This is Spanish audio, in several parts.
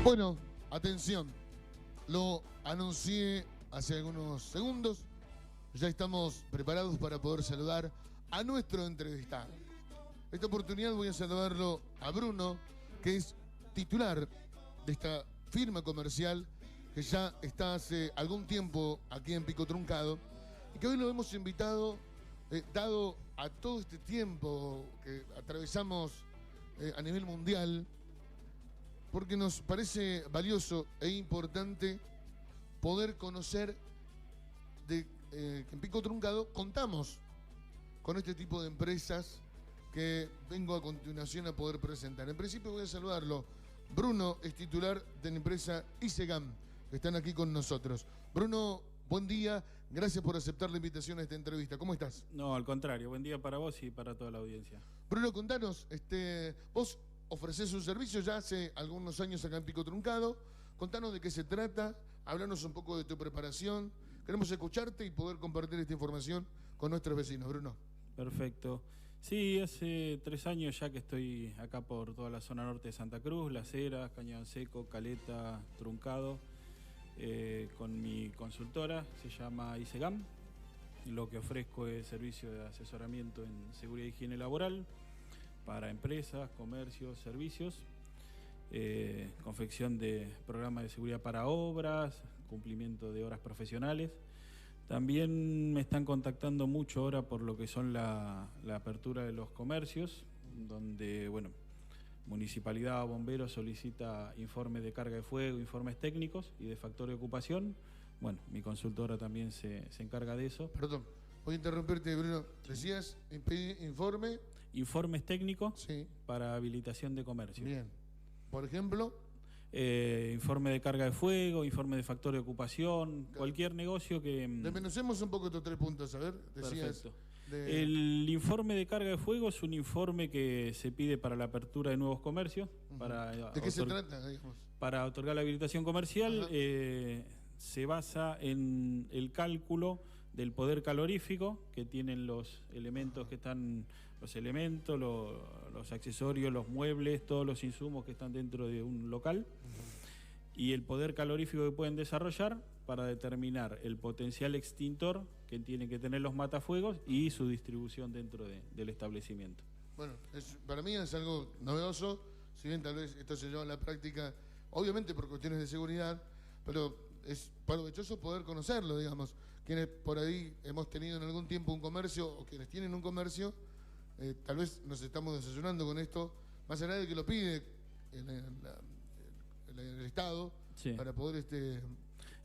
Bueno, atención, lo anuncié hace algunos segundos, ya estamos preparados para poder saludar a nuestro entrevistado. Esta oportunidad voy a saludarlo a Bruno, que es titular de esta firma comercial que ya está hace algún tiempo aquí en Pico Truncado y que hoy lo hemos invitado, dado a todo este tiempo que atravesamos a nivel mundial, porque nos parece valioso e importante poder conocer que en Pico Truncado contamos con este tipo de empresas que vengo a continuación a poder presentar. En principio voy a saludarlo. Bruno es titular de la empresa Isegam, que están aquí con nosotros. Bruno, buen día, gracias por aceptar la invitación a esta entrevista. ¿Cómo estás? No, al contrario, buen día para vos y para toda la audiencia. Bruno, contanos, vos ofrecés un servicio ya hace algunos años acá en Pico Truncado. Contanos de qué se trata, háblanos un poco de tu preparación. Queremos escucharte y poder compartir esta información con nuestros vecinos. Bruno. Perfecto. Sí, hace 3 años ya que estoy acá por toda la zona norte de Santa Cruz, Las Heras, Cañón Seco, Caleta, Truncado, con mi consultora, se llama Isegam. Lo que ofrezco es servicio de asesoramiento en seguridad e higiene laboral para empresas, comercios, servicios, confección de programas de seguridad para obras, cumplimiento de horas profesionales. También me están contactando mucho ahora por lo que son la apertura de los comercios, donde, bueno, Municipalidad o Bomberos solicita informes de carga de fuego, informes técnicos y de factor de ocupación. Bueno, mi consultora también se encarga de eso. Perdón, voy a interrumpirte, Bruno. Decías informe. Informes técnicos, sí, para habilitación de comercio. Bien. Por ejemplo, informe de carga de fuego, informe de factor de ocupación, claro. Cualquier negocio que... Desmenuzemos un poco estos 3 puntos, a ver. Decías. Perfecto. El informe de carga de fuego es un informe que se pide para la apertura de nuevos comercios. ¿De qué se trata, digamos? Para otorgar la habilitación comercial, se basa en el cálculo del poder calorífico que tienen los elementos que están, los accesorios, los muebles, todos los insumos que están dentro de un local, y el poder calorífico que pueden desarrollar para determinar el potencial extintor que tienen que tener los matafuegos y su distribución dentro del establecimiento. Bueno, para mí es algo novedoso, si bien tal vez esto se lleva a la práctica, obviamente por cuestiones de seguridad, pero es provechoso poder conocerlo, digamos. Quienes por ahí hemos tenido en algún tiempo un comercio o quienes tienen un comercio, tal vez nos estamos desayunando con esto, más allá de que lo pide el Estado, sí, para poder...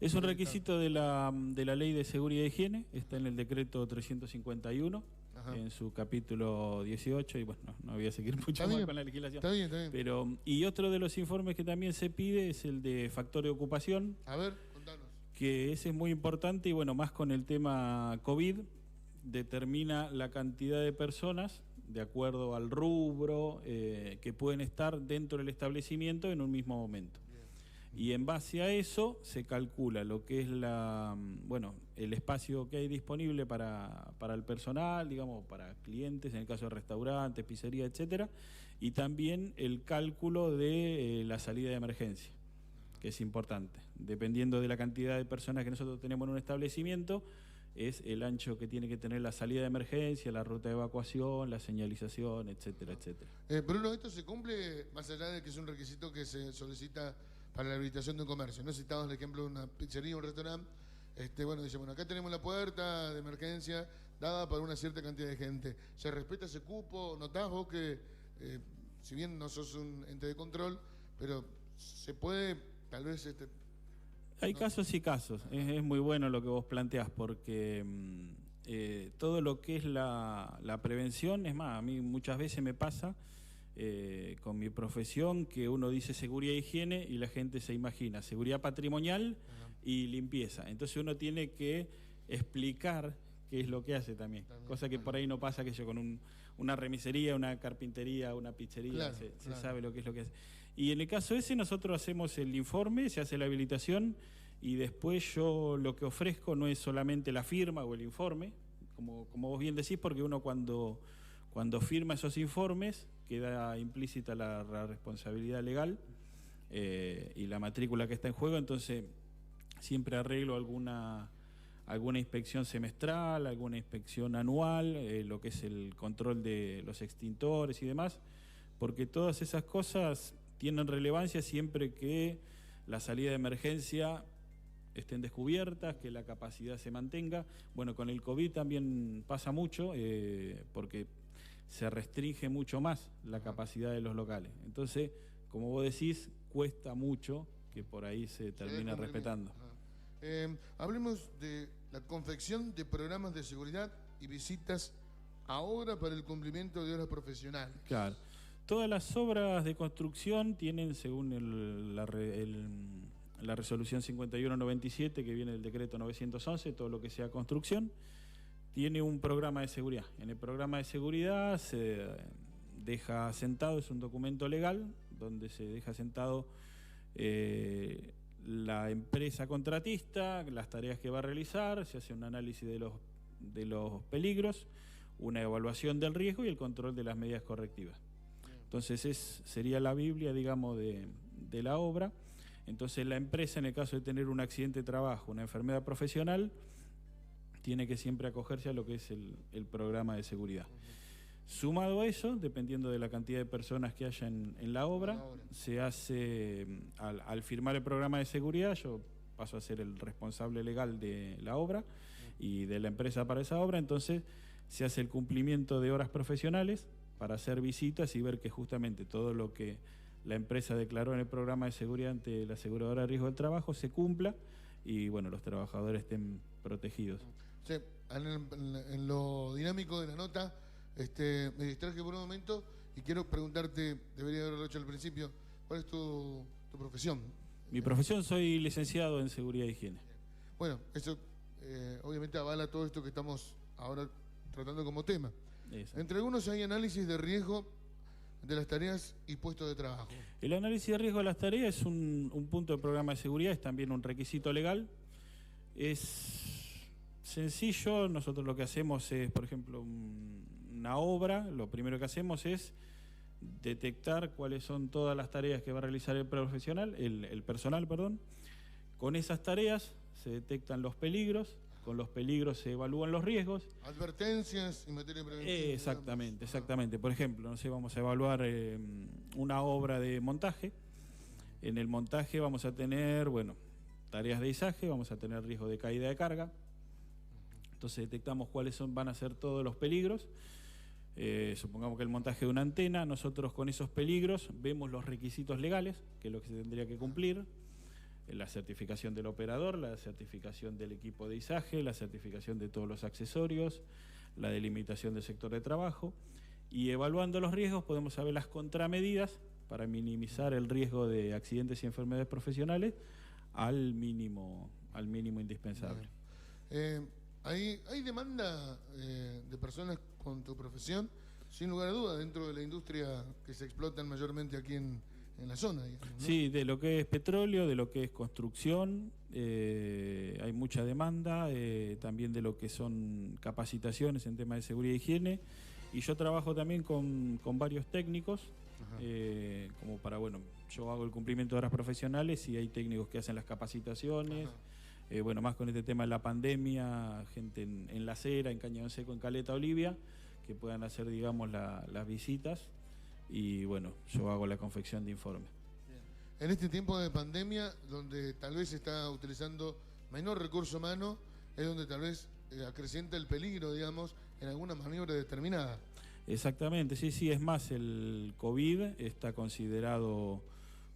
Es un requisito de la Ley de Seguridad e Higiene, está en el decreto 351, en su capítulo 18, y bueno, no voy a seguir mucho más con la legislación. Está bien, está bien. Pero, y otro de los informes que también se pide es el de factor de ocupación. A ver, contanos. Que ese es muy importante y bueno, más con el tema COVID, determina la cantidad de personas, de acuerdo al rubro, que pueden estar dentro del establecimiento en un mismo momento. Y en base a eso se calcula lo que es el espacio que hay disponible para el personal, digamos, para clientes, en el caso de restaurantes, pizzería, etcétera, y también el cálculo de la salida de emergencia, que es importante. Dependiendo de la cantidad de personas que nosotros tenemos en un establecimiento, es el ancho que tiene que tener la salida de emergencia, la ruta de evacuación, la señalización, etcétera, etcétera. Bruno, ¿esto se cumple más allá de que es un requisito que se solicita para la habilitación de un comercio? No citamos el ejemplo de una pizzería o un restaurante. Dice, acá tenemos la puerta de emergencia dada para una cierta cantidad de gente. ¿Se respeta ese cupo? ¿Notás vos que, si bien no sos un ente de control, pero se puede, tal vez... Hay casos y casos. Es muy bueno lo que vos planteás, porque todo lo que es la prevención, es más, a mí muchas veces me pasa... con mi profesión, que uno dice seguridad e higiene y la gente se imagina seguridad patrimonial y limpieza. Entonces uno tiene que explicar qué es lo que hace también. Cosa que por ahí no pasa, que yo con una remisería, una carpintería, una pizzería, se sabe lo que es lo que hace. Y en el caso ese nosotros hacemos el informe, se hace la habilitación y después yo lo que ofrezco no es solamente la firma o el informe, como vos bien decís, porque uno cuando firma esos informes queda implícita la responsabilidad legal y la matrícula que está en juego, entonces siempre arreglo alguna inspección semestral, alguna inspección anual, lo que es el control de los extintores y demás, porque todas esas cosas tienen relevancia siempre que la salida de emergencia estén descubiertas, que la capacidad se mantenga. Bueno, con el COVID también pasa mucho, porque se restringe mucho más la capacidad de los locales. Entonces, como vos decís, cuesta mucho que por ahí se termine respetando. Hablemos de la confección de programas de seguridad y visitas ahora para el cumplimiento de horas profesionales. Claro. Todas las obras de construcción tienen, según la resolución 5197, que viene del decreto 911, todo lo que sea construcción, tiene un programa de seguridad. En el programa de seguridad se deja sentado, es un documento legal, donde se deja sentado la empresa contratista, las tareas que va a realizar, se hace un análisis de los peligros, una evaluación del riesgo y el control de las medidas correctivas. Entonces sería la Biblia, digamos, de la obra. Entonces la empresa, en el caso de tener un accidente de trabajo, una enfermedad profesional, tiene que siempre acogerse a lo que es el programa de seguridad. Sumado a eso, dependiendo de la cantidad de personas que haya en la obra, se hace, al firmar el programa de seguridad, yo paso a ser el responsable legal de la obra y de la empresa para esa obra, entonces se hace el cumplimiento de horas profesionales para hacer visitas y ver que justamente todo lo que la empresa declaró en el programa de seguridad ante la aseguradora de riesgo del trabajo se cumpla y bueno, los trabajadores estén protegidos. Sí, en lo dinámico de la nota, me distraje por un momento y quiero preguntarte, debería haberlo hecho al principio, ¿cuál es tu profesión? Mi profesión, soy licenciado en Seguridad e Higiene. Bueno, eso obviamente avala todo esto que estamos ahora tratando como tema. Exacto. Entre algunos hay análisis de riesgo de las tareas y puestos de trabajo. El análisis de riesgo de las tareas es un punto del programa de seguridad, es también un requisito legal. Es sencillo, nosotros lo que hacemos es, por ejemplo, una obra, lo primero que hacemos es detectar cuáles son todas las tareas que va a realizar el personal. Con esas tareas se detectan los peligros, con los peligros se evalúan los riesgos. Advertencias y materia preventiva. Exactamente. Por ejemplo, no sé, vamos a evaluar una obra de montaje. En el montaje vamos a tener, tareas de izaje, vamos a tener riesgo de caída de carga. Entonces detectamos cuáles van a ser todos los peligros. Supongamos que el montaje de una antena, nosotros con esos peligros vemos los requisitos legales, que es lo que se tendría que cumplir, la certificación del operador, la certificación del equipo de izaje, la certificación de todos los accesorios, la delimitación del sector de trabajo, y evaluando los riesgos podemos saber las contramedidas para minimizar el riesgo de accidentes y enfermedades profesionales al mínimo indispensable. ¿Hay demanda de personas con tu profesión? Sin lugar a duda, dentro de la industria que se explotan mayormente aquí en la zona, digamos, ¿no? Sí, de lo que es petróleo, de lo que es construcción, hay mucha demanda, también de lo que son capacitaciones en temas de seguridad e higiene, y yo trabajo también con varios técnicos, como para, yo hago el cumplimiento de horas profesionales y hay técnicos que hacen las capacitaciones. Más con este tema de la pandemia, gente en La Cera, en Cañón Seco, en Caleta, Olivia, que puedan hacer, digamos, las visitas. Y yo hago la confección de informes. En este tiempo de pandemia, donde tal vez se está utilizando menor recurso humano, es donde tal vez acrecienta el peligro, digamos, en alguna maniobra determinada. Exactamente, sí, es más, el COVID está considerado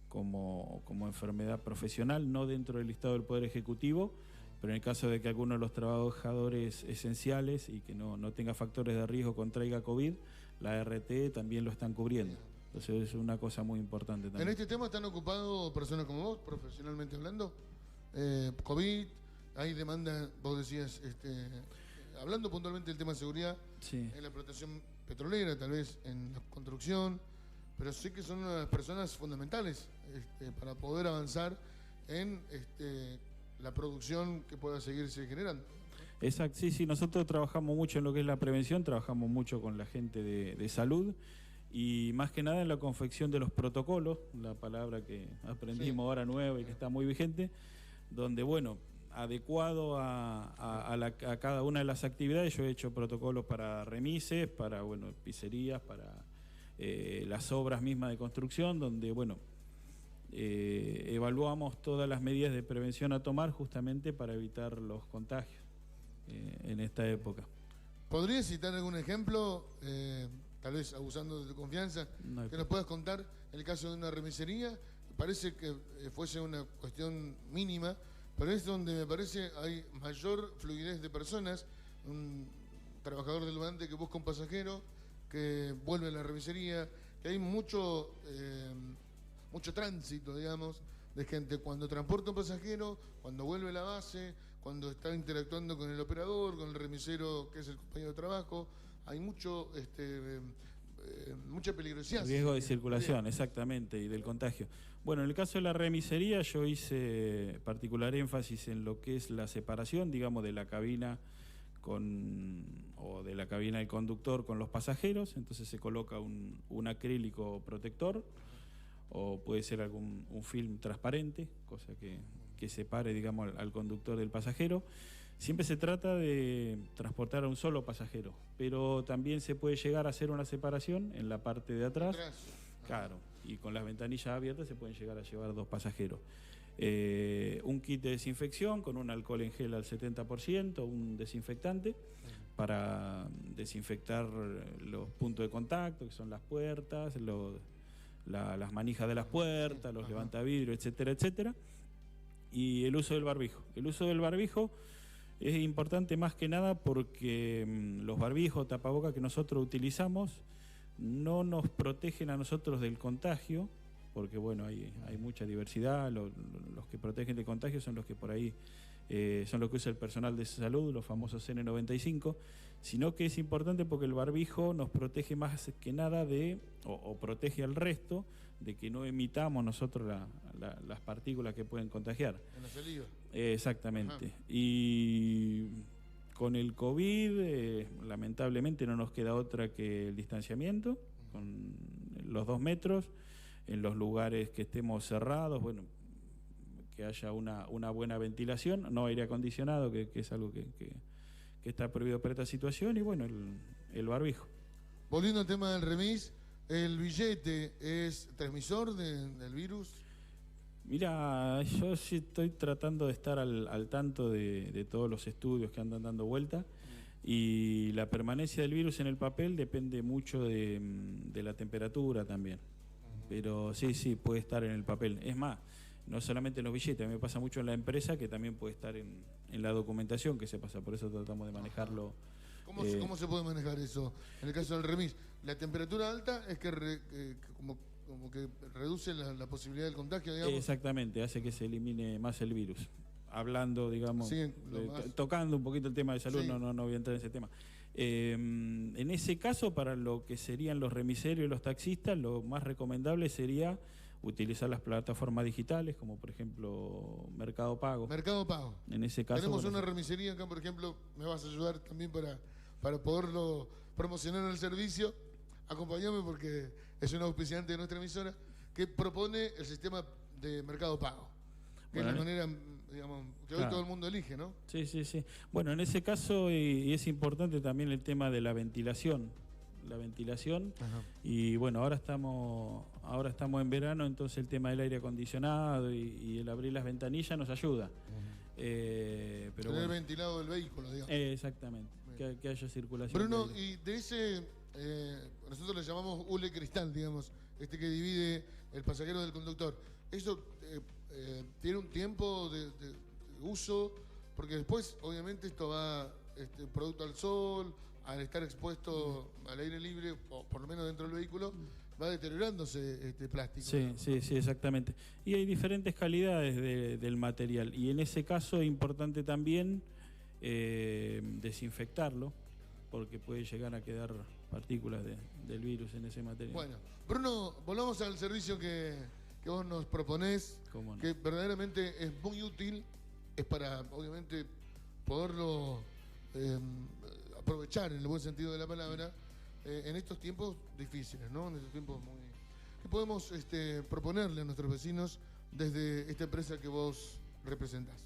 como enfermedad profesional, no dentro del listado del Poder Ejecutivo, pero en el caso de que alguno de los trabajadores esenciales y que no tenga factores de riesgo contraiga COVID, la RT también lo están cubriendo. Entonces es una cosa muy importante también. ¿En este tema están ocupados personas como vos, profesionalmente hablando? COVID, hay demanda, vos decías, hablando puntualmente del tema de seguridad, sí, en la explotación petrolera, tal vez en la construcción, pero sí que son unas personas fundamentales para poder avanzar en la producción que pueda seguirse generando. Exacto, sí, nosotros trabajamos mucho en lo que es la prevención, trabajamos mucho con la gente de salud y más que nada en la confección de los protocolos, la palabra que aprendimos ahora nueva y que está muy vigente, donde, bueno, adecuado a cada una de las actividades, yo he hecho protocolos para remises, para, bueno, pizzerías, para las obras mismas de construcción, donde, bueno, evaluamos todas las medidas de prevención a tomar justamente para evitar los contagios en esta época. ¿Podrías citar algún ejemplo, tal vez abusando de tu confianza, que nos puedas contar el caso de una remisería? Parece que fuese una cuestión mínima, pero es donde me parece hay mayor fluidez de personas, un trabajador del volante que busca un pasajero, que vuelve a la remisería, que hay mucho tránsito, digamos, de gente cuando transporta un pasajero, cuando vuelve a la base, cuando está interactuando con el operador, con el remisero que es el compañero de trabajo. Hay mucha peligrosidad. Riesgo de circulación, exactamente, y del contagio. Bueno, en el caso de la remisería yo hice particular énfasis en lo que es la separación, digamos, de la cabina o de la cabina del conductor con los pasajeros. Entonces se coloca un acrílico protector, o puede ser un film transparente, cosa que separe, digamos, al conductor del pasajero. Siempre se trata de transportar a un solo pasajero, pero también se puede llegar a hacer una separación en la parte de atrás. Claro, y con las ventanillas abiertas se pueden llegar a llevar 2 pasajeros. Un kit de desinfección con un alcohol en gel al 70%, un desinfectante para desinfectar los puntos de contacto, que son las puertas, las manijas de las puertas, los levantavidrios, etcétera, etcétera. Y el uso del barbijo. El uso del barbijo es importante más que nada porque los barbijos, tapabocas que nosotros utilizamos no nos protegen a nosotros del contagio, porque bueno, hay mucha diversidad. Los que protegen del contagio son los que por ahí son los que usa el personal de salud, los famosos N95, sino que es importante porque el barbijo nos protege más que nada o protege al resto de que no emitamos nosotros las partículas que pueden contagiar. En la saliva. Exactamente. Ajá. Y con el COVID, lamentablemente no nos queda otra que el distanciamiento, con los 2 metros, en los lugares que estemos cerrados, bueno, que haya una buena ventilación, no aire acondicionado, que es algo que está prohibido para esta situación, y bueno, el barbijo. Volviendo al tema del remis, ¿el billete es transmisor del virus? Mira, yo sí estoy tratando de estar al tanto de todos los estudios que andan dando vuelta, y la permanencia del virus en el papel depende mucho de la temperatura también. Pero sí, puede estar en el papel. Es más, no solamente en los billetes, a mí me pasa mucho en la empresa, que también puede estar en la documentación que se pasa, por eso tratamos de manejarlo. ¿Cómo se puede manejar eso? En el caso del remis, la temperatura alta es que como que reduce la posibilidad del contagio, digamos. Exactamente, hace que se elimine más el virus. Hablando, digamos, tocando un poquito el tema de salud, sí. No voy a entrar en ese tema. En ese caso, para lo que serían los remiserios y los taxistas, lo más recomendable sería utilizar las plataformas digitales, como por ejemplo Mercado Pago. Mercado Pago. En ese caso, tenemos una remisería acá, por ejemplo, me vas a ayudar también para poderlo promocionar el servicio. Acompáñame porque es un auspiciante de nuestra emisora que propone el sistema de Mercado Pago, que es la manera, digamos, que hoy todo el mundo elige, ¿no? Sí. Bueno, en ese caso y es importante también el tema de la ventilación. Ajá. Y bueno, ahora estamos en verano, entonces el tema del aire acondicionado y el abrir las ventanillas nos ayuda. Pero tener ventilado el vehículo, digamos. Exactamente, que haya circulación. Bruno, y de ese, nosotros le llamamos hule cristal, digamos, que divide el pasajero del conductor. ¿Eso tiene un tiempo de uso? Porque después, obviamente, esto va producto al sol, al estar expuesto al aire libre, o por lo menos dentro del vehículo, va deteriorándose este plástico. Sí, exactamente. Y hay diferentes calidades del material. Y en ese caso es importante también desinfectarlo, porque puede llegar a quedar partículas del virus en ese material. Bueno, Bruno, volvamos al servicio que vos nos proponés, no. Que verdaderamente es muy útil, es para, obviamente, poderlo aprovechar en el buen sentido de la palabra, en estos tiempos difíciles, ¿no? En estos tiempos muy... ¿Qué podemos proponerle a nuestros vecinos desde esta empresa que vos representás?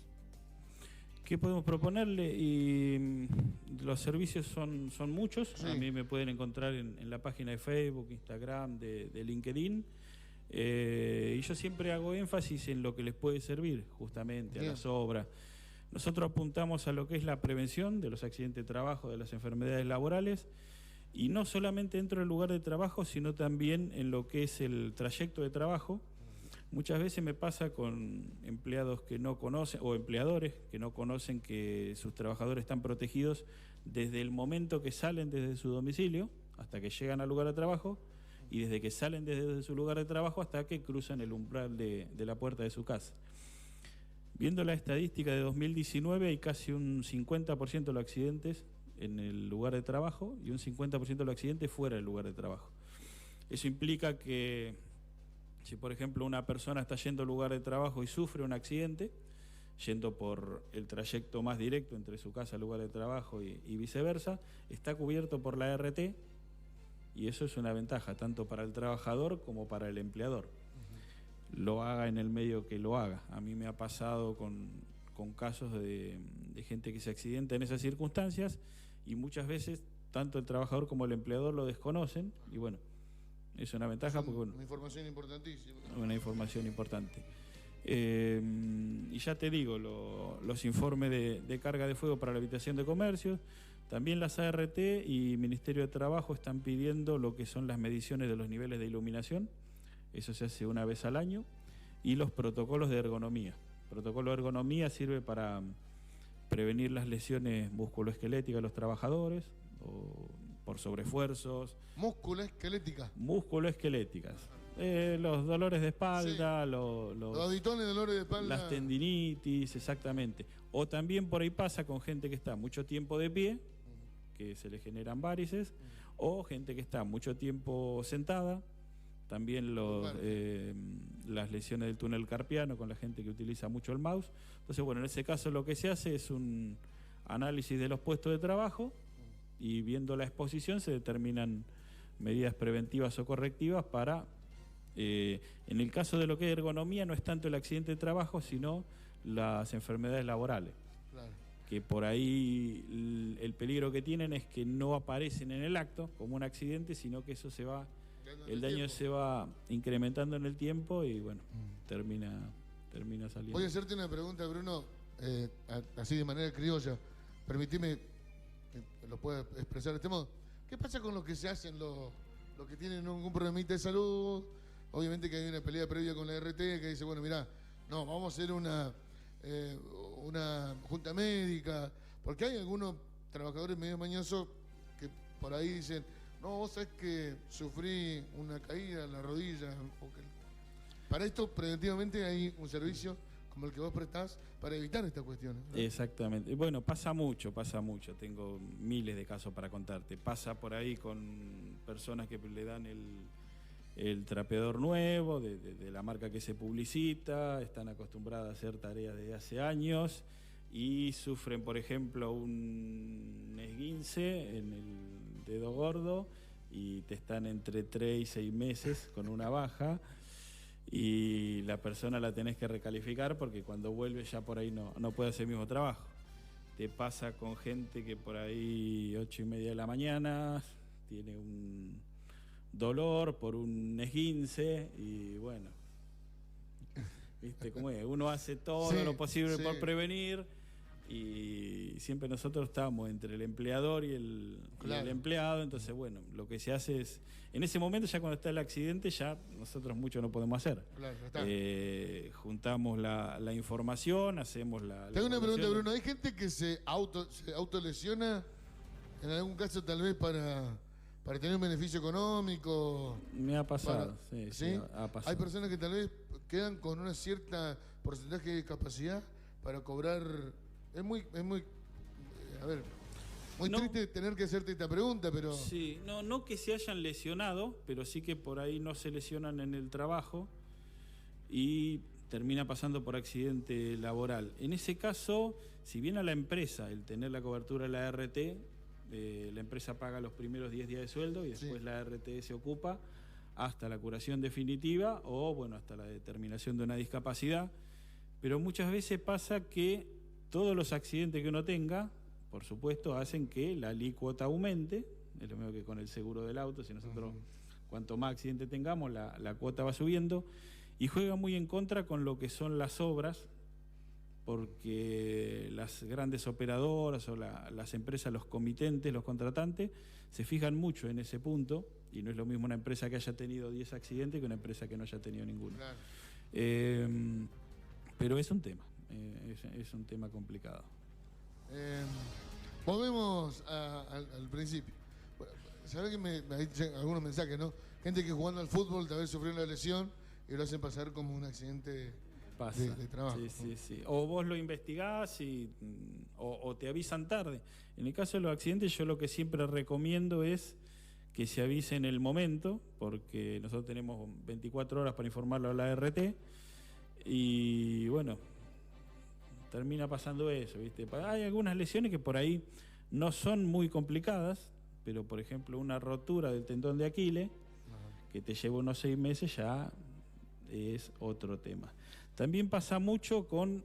¿Qué podemos proponerle? Y los servicios son muchos. Sí. A mí me pueden encontrar en la página de Facebook, Instagram, de LinkedIn. Y yo siempre hago énfasis en lo que les puede servir, justamente, Bien. a las obras. Nosotros apuntamos a lo que es la prevención de los accidentes de trabajo, de las enfermedades laborales, y no solamente dentro del lugar de trabajo, sino también en lo que es el trayecto de trabajo. Muchas veces me pasa con empleados que no conocen, o empleadores que no conocen que sus trabajadores están protegidos desde el momento que salen desde su domicilio hasta que llegan al lugar de trabajo, y desde que salen desde su lugar de trabajo hasta que cruzan el umbral de la puerta de su casa. Viendo la estadística de 2019, hay casi un 50% de los accidentes en el lugar de trabajo y un 50% de los accidentes fuera del lugar de trabajo. Eso implica que si, por ejemplo, una persona está yendo al lugar de trabajo y sufre un accidente, yendo por el trayecto más directo entre su casa, el lugar de trabajo y viceversa, está cubierto por la ART, y eso es una ventaja tanto para el trabajador como para el empleador. Lo haga en el medio que lo haga. A mí me ha pasado con casos de gente que se accidenta en esas circunstancias, y muchas veces tanto el trabajador como el empleador lo desconocen, y bueno, es una ventaja porque bueno, una información importantísima. una información importante. Y ya te digo, los informes de carga de fuego para la habitación de comercios, también las ART y Ministerio de Trabajo están pidiendo lo que son las mediciones de los niveles de iluminación. Eso se hace una vez al año, y los protocolos de ergonomía. El protocolo de ergonomía sirve para prevenir las lesiones musculoesqueléticas de los trabajadores, o por sobreesfuerzos. Musculoesquelética. Musculoesqueléticas. Los dolores de espalda, Sí. Los aditones, dolores de espalda. las tendinitis, exactamente. O también por ahí pasa con gente que está mucho tiempo de pie, que se le generan varices, o gente que está mucho tiempo sentada. También las lesiones del túnel carpiano con la gente que utiliza mucho el mouse. Entonces, bueno, en ese caso lo que se hace es un análisis de los puestos de trabajo, y viendo la exposición se determinan medidas preventivas o correctivas para, en el caso de lo que es ergonomía, no es tanto el accidente de trabajo, sino las enfermedades laborales. Claro. Que por ahí el peligro que tienen es que no aparecen en el acto como un accidente, sino que eso se va... El daño se va incrementando en el tiempo y bueno, termina saliendo. Voy a hacerte una pregunta, Bruno, así de manera criolla. Permitime que lo pueda expresar de este modo. ¿Qué pasa con los que se hacen, los que tienen algún problemita de salud? Obviamente que hay una pelea previa con la RT que dice, bueno, mirá, no, vamos a hacer una junta médica, porque hay algunos trabajadores medio mañosos que por ahí dicen, no, vos sabés que sufrí una caída en la rodilla. Para esto, preventivamente, hay un servicio como el que vos prestás para evitar estas cuestiones, ¿no? Exactamente. Bueno, pasa mucho. Tengo miles de casos para contarte. Pasa por ahí con personas que le dan el trapeador nuevo, de la marca que se publicita, están acostumbradas a hacer tareas desde hace años y sufren, por ejemplo, un esguince en el dedo gordo y te están entre 3 y 6 meses con una baja, y la persona la tenés que recalificar porque cuando vuelve ya por ahí no puede hacer el mismo trabajo. Te pasa con gente que por ahí 8:30 de la mañana tiene un dolor por un esguince y bueno, ¿viste cómo es? Uno hace todo lo posible por prevenir, y siempre nosotros estamos entre el empleador y el empleado. Entonces, bueno, lo que se hace es, en ese momento ya cuando está el accidente, ya nosotros mucho no podemos hacer. Claro, está. Juntamos la información, hacemos la... Te hago una pregunta, Bruno. ¿Hay gente que se autolesiona en algún caso tal vez para tener un beneficio económico? Me ha pasado, ¿Sí? Ha pasado. Hay personas que tal vez quedan con una cierta porcentaje de capacidad para cobrar. Es muy triste tener que hacerte esta pregunta, pero... Sí, no que se hayan lesionado, pero sí que por ahí no se lesionan en el trabajo y termina pasando por accidente laboral. En ese caso, si bien a la empresa el tener la cobertura de la ART la empresa paga los primeros 10 días de sueldo y después Sí. la RT se ocupa hasta la curación definitiva o, bueno, hasta la determinación de una discapacidad. Pero muchas veces pasa que todos los accidentes que uno tenga, por supuesto, hacen que la alícuota aumente. Es lo mismo que con el seguro del auto. Si nosotros, cuanto más accidentes tengamos, la cuota va subiendo. Y juega muy en contra con lo que son las obras, porque las grandes operadoras o las empresas, los comitentes, los contratantes, se fijan mucho en ese punto, y no es lo mismo una empresa que haya tenido 10 accidentes que una empresa que no haya tenido ninguno. Claro. Pero es un tema, es un tema complicado. Volvemos al principio. ¿Sabés que me dicen algunos mensajes, no? Gente que jugando al fútbol tal vez sufrió una lesión y lo hacen pasar como un accidente de trabajo. Sí. O vos lo investigás o te avisan tarde. En el caso de los accidentes, yo lo que siempre recomiendo es que se avise en el momento, porque nosotros tenemos 24 horas para informarlo a la RT, y bueno, termina pasando eso, ¿viste? Hay algunas lesiones que por ahí no son muy complicadas, pero por ejemplo una rotura del tendón de Aquiles, que te lleva unos 6 meses, ya es otro tema. También pasa mucho con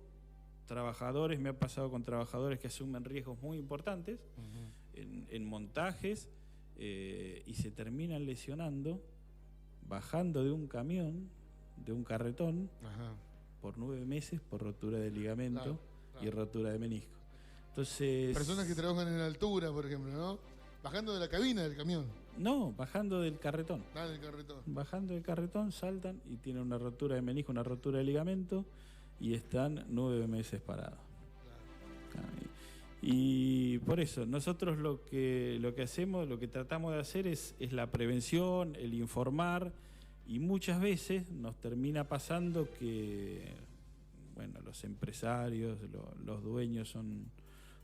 trabajadores, me ha pasado con trabajadores que asumen riesgos muy importantes en montajes, y se terminan lesionando bajando de un camión, de un carretón, por 9 meses por rotura de ligamento y rotura de menisco. Entonces, personas que trabajan en altura, por ejemplo, ¿no? Bajando de la cabina del camión. No, bajando del carretón. Del carretón. Bajando del carretón, saltan y tienen una rotura de menisco, una rotura de ligamento, y están 9 meses parados. Claro. Y por eso, nosotros lo que hacemos, lo que tratamos de hacer es la prevención, el informar, y muchas veces nos termina pasando que, bueno, los empresarios, los dueños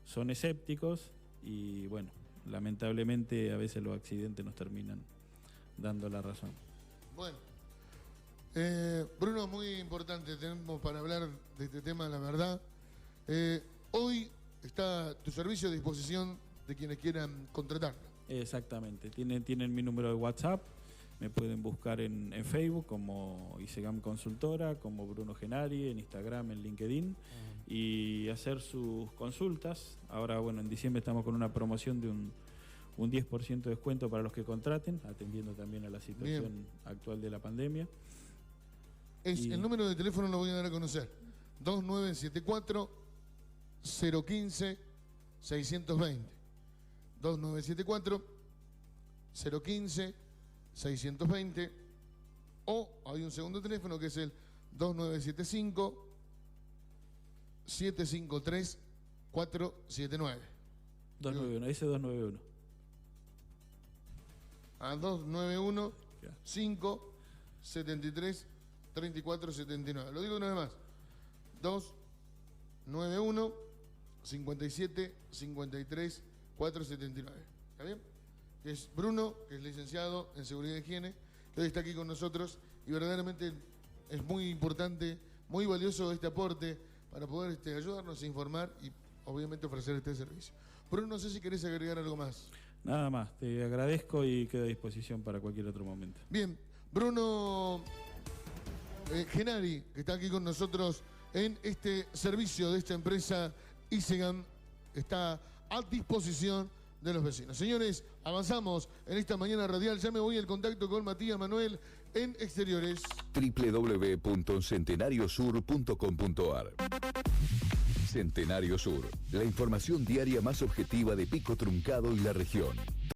son escépticos, y bueno, lamentablemente a veces los accidentes nos terminan dando la razón. Bueno, Bruno, muy importante tenemos para hablar de este tema, la verdad. Hoy está tu servicio a disposición de quienes quieran contratarlo. Exactamente, tienen mi número de WhatsApp, me pueden buscar en Facebook como Isegam Consultora, como Bruno Genari, en Instagram, en LinkedIn, y hacer sus consultas. Ahora, bueno, en diciembre estamos con una promoción de un 10% de descuento para los que contraten, atendiendo también a la situación actual de la pandemia. El número de teléfono lo voy a dar a conocer: 2974 015 620. 2974 015 620. O hay un segundo teléfono que es el 2975 753 479. 291, ese 291. A 291 5 73 34 79. Lo digo una vez más: 291 57 53 479. ¿Está bien? Que es Bruno, que es licenciado en Seguridad y Higiene, que hoy está aquí con nosotros, y verdaderamente es muy importante, muy valioso este aporte para poder ayudarnos a informar y obviamente ofrecer este servicio. Bruno, no sé si querés agregar algo más. Nada más, te agradezco y quedo a disposición para cualquier otro momento. Bien, Bruno Genari, que está aquí con nosotros en este servicio de esta empresa Isegam, está a disposición de los vecinos. Señores, avanzamos en esta mañana radial. Ya me voy al contacto con Matías Manuel en Exteriores. www.centenariosur.com.ar. Centenario Sur, la información diaria más objetiva de Pico Truncado y la región.